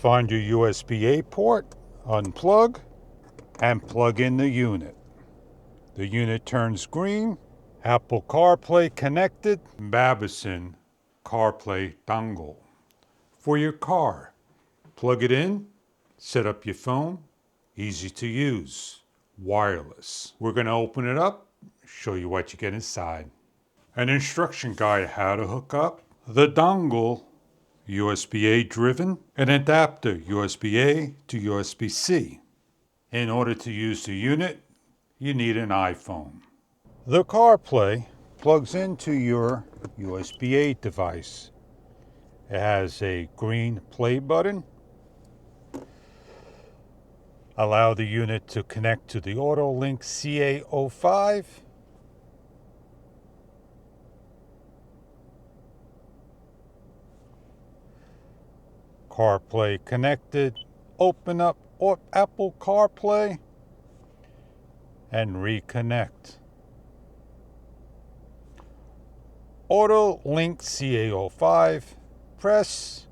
Find your USB-A port, unplug, and plug in the unit. The unit turns green. Apple CarPlay connected. Babison CarPlay dongle. For your car, plug it in, set up your phone, easy to use, wireless. We're going to open it up, show you what you get inside. An instruction guide how to hook up the dongle, USB-A driven, an adapter USB-A to USB-C. In order to use the unit, you need an iPhone. The CarPlay plugs into your USB-A device. It has a green play button. Allow the unit to connect to the AutoLink CA05. CarPlay connected. Open up Apple CarPlay and reconnect. AutoLink CA05. Press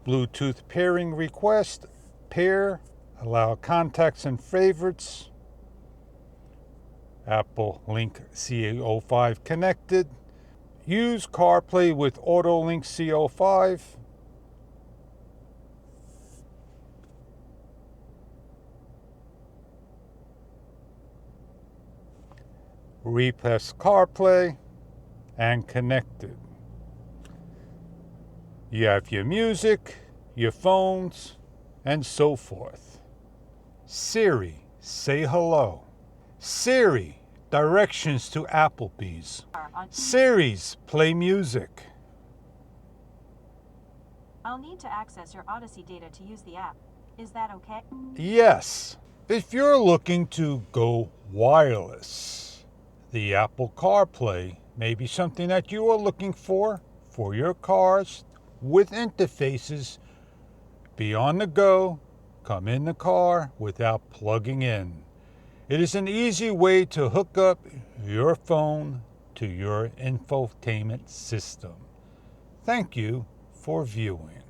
Bluetooth pairing request, pair, allow contacts and favorites. Apple Link CA05 connected. Use CarPlay with AutoLink CA05. Repress CarPlay and connected. You have your music, your phones, and so forth. Siri, say hello. Siri, directions to Applebee's. Siri's, play music. I'll need to access your Odyssey data to use the app. Is that okay? Yes. If you're looking to go wireless, the Apple CarPlay may be something that you are looking for your cars with interfaces. Be on the go, come in the car without plugging in. It is an easy way to hook up your phone to your infotainment system. Thank you for viewing.